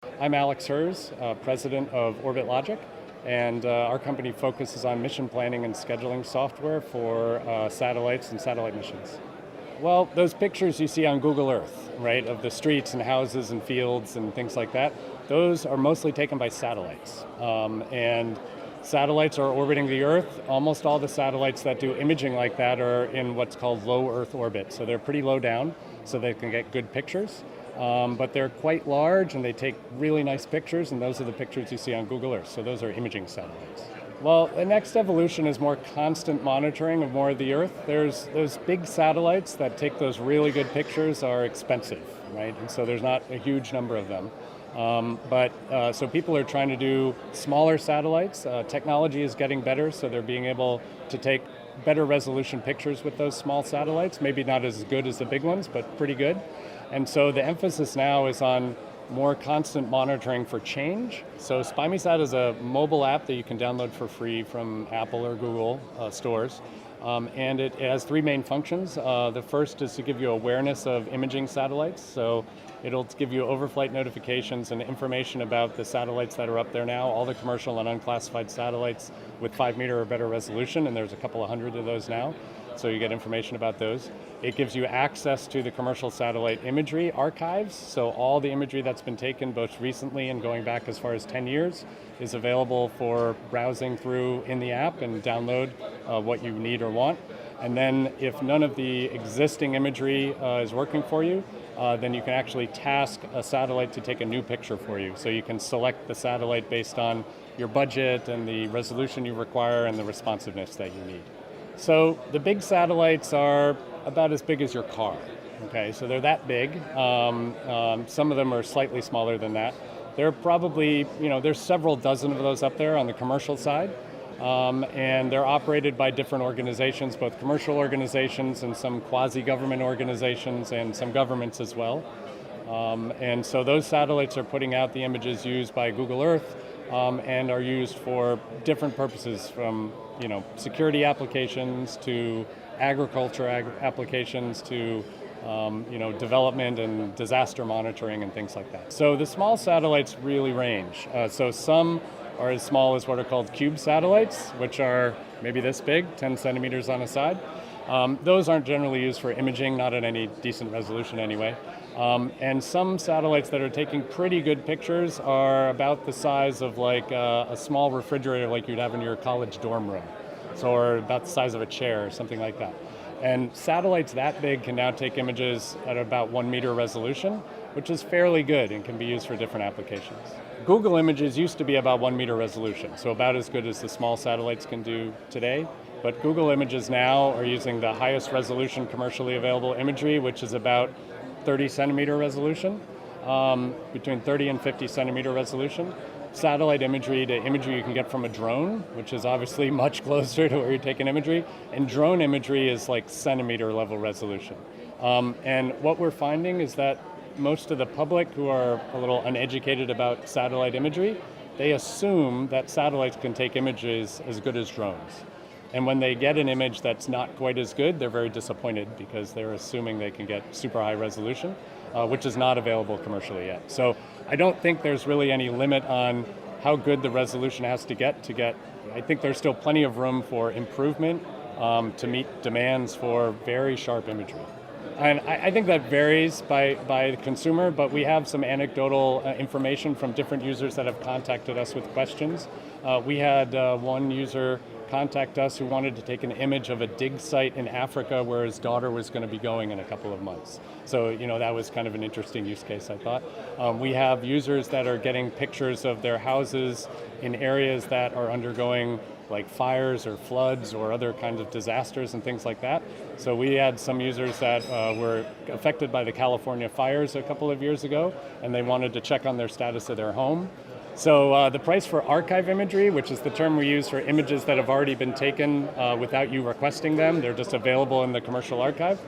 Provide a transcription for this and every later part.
I'm Alex Herz, President of Orbit Logic, and our company focuses on mission planning and scheduling software for satellites and satellite missions. Well, those pictures you see on Google Earth, right, of the streets and houses and fields and things like that, those are mostly taken by satellites. And satellites are orbiting the Earth. Almost all the satellites that do imaging like that are in what's called low Earth orbit. So they're pretty low down, so they can get good pictures. But they're quite large and they take really nice pictures, and those are the pictures you see on Google Earth. So those are imaging satellites. Well, the next evolution is more constant monitoring of more of the Earth. There's those big satellites that take those really good pictures are expensive, right? And so there's not a huge number of them. So people are trying to do smaller satellites. Technology is getting better, so they're being able to take better resolution pictures with those small satellites. Maybe not as good as the big ones, but pretty good. And so the emphasis now is on more constant monitoring for change. So SpyMeSad is a mobile app that you can download for free from Apple or Google stores. And it has three main functions. The first is to give you awareness of imaging satellites. So it'll give you overflight notifications and information about the satellites that are up there now, all the commercial and unclassified satellites with 5-meter or better resolution, and there's a couple of hundred of those now. So you get information about those. It gives you access to the commercial satellite imagery archives. So all the imagery that's been taken both recently and going back as far as 10 years is available for browsing through in the app and download what you need or want. And then if none of the existing imagery is working for you, then you can actually task a satellite to take a new picture for you. So you can select the satellite based on your budget and the resolution you require and the responsiveness that you need. So the big satellites are about as big as your car. Okay, so they're that big. Some of them are slightly smaller than that. There are probably, there's several dozen of those up there on the commercial side. And they're operated by different organizations, both commercial organizations and some quasi-government organizations and some governments as well. And so those satellites are putting out the images used by Google Earth and are used for different purposes, from security applications to agriculture applications to development and disaster monitoring and things like that. So the small satellites really range. So some are as small as what are called cube satellites, which are maybe this big, 10 centimeters on a side. Those aren't generally used for imaging, not at any decent resolution anyway. And some satellites that are taking pretty good pictures are about the size of like a small refrigerator like you'd have in your college dorm room. So, or about the size of a chair or something like that. And satellites that big can now take images at about 1 meter resolution, which is fairly good and can be used for different applications. Google images used to be about 1 meter resolution, so about as good as the small satellites can do today. But Google images now are using the highest resolution commercially available imagery, which is about 30 centimeter resolution, between 30 and 50 centimeter resolution. Satellite imagery to imagery you can get from a drone, which is obviously much closer to where you're taking imagery. And drone imagery is like centimeter level resolution. And what we're finding is that most of the public who are a little uneducated about satellite imagery, they assume that satellites can take images as good as drones. And when they get an image that's not quite as good, they're very disappointed because they're assuming they can get super high resolution, which is not available commercially yet. So I don't think there's really any limit on how good the resolution has to get. I think there's still plenty of room for improvement to meet demands for very sharp imagery. And I think that varies by the consumer, but we have some anecdotal information from different users that have contacted us with questions. We had one user contact us who wanted to take an image of a dig site in Africa where his daughter was going to be going in a couple of months. So, that was kind of an interesting use case, I thought. We have users that are getting pictures of their houses in areas that are undergoing like fires or floods or other kinds of disasters and things like that. So we had some users that were affected by the California fires a couple of years ago, and they wanted to check on their status of their home. So the price for archive imagery, which is the term we use for images that have already been taken without you requesting them, they're just available in the commercial archive.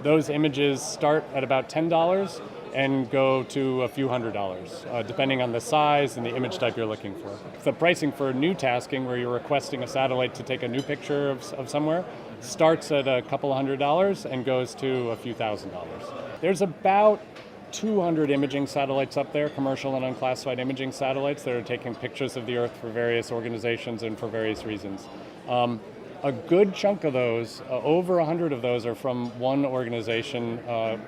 Those images start at about $10 and go to a few $100s, depending on the size and the image type you're looking for. The pricing for new tasking, where you're requesting a satellite to take a new picture of somewhere, starts at a couple $100s and goes to a few $1,000s. There's about 200 imaging satellites up there, commercial and unclassified imaging satellites that are taking pictures of the Earth for various organizations and for various reasons. A good chunk of those, over 100 of those, are from one organization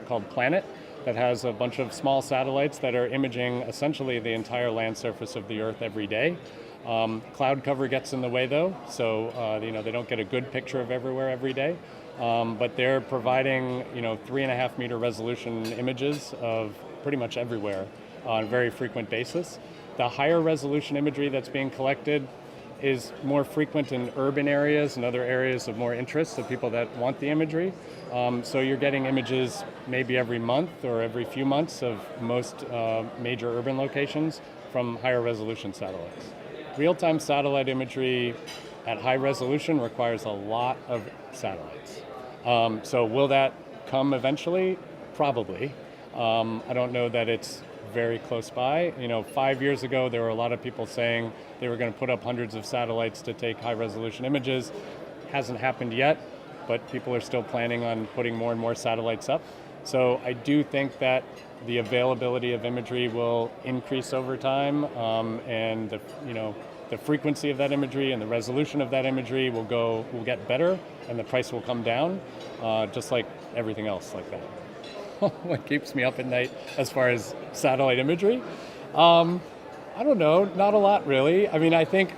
called Planet that has a bunch of small satellites that are imaging essentially the entire land surface of the Earth every day. Cloud cover gets in the way though, so they don't get a good picture of everywhere every day. But they're providing 3.5 meter resolution images of pretty much everywhere on a very frequent basis. The higher resolution imagery that's being collected is more frequent in urban areas and other areas of more interest of people that want the imagery. So you're getting images maybe every month or every few months of most major urban locations from higher resolution satellites. Real-time satellite imagery at high resolution requires a lot of satellites. So will that come eventually? Probably. I don't know that it's very close by. 5 years ago, there were a lot of people saying they were going to put up hundreds of satellites to take high resolution images. Hasn't happened yet, but people are still planning on putting more and more satellites up. So I do think that the availability of imagery will increase over time, and the frequency of that imagery and the resolution of that imagery will get better, and the price will come down, just like everything else like that. What keeps me up at night as far as satellite imagery? I don't know, not a lot really. I mean, I think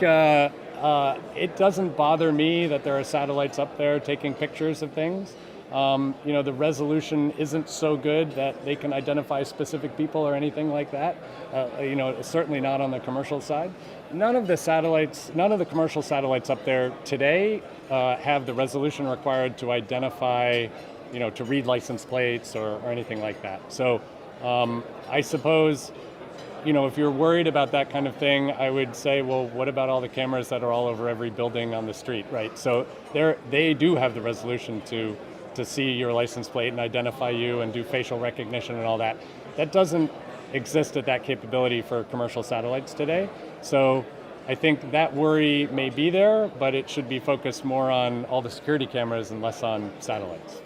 it doesn't bother me that there are satellites up there taking pictures of things. The resolution isn't so good that they can identify specific people or anything like that. Certainly not on the commercial side. None of the commercial satellites up there today have the resolution required to identify, to read license plates or anything like that. So I suppose, if you're worried about that kind of thing, I would say, well, what about all the cameras that are all over every building on the street, right? So they do have the resolution to see your license plate and identify you and do facial recognition and all that. That doesn't exist at that capability for commercial satellites today. So I think that worry may be there, but it should be focused more on all the security cameras and less on satellites.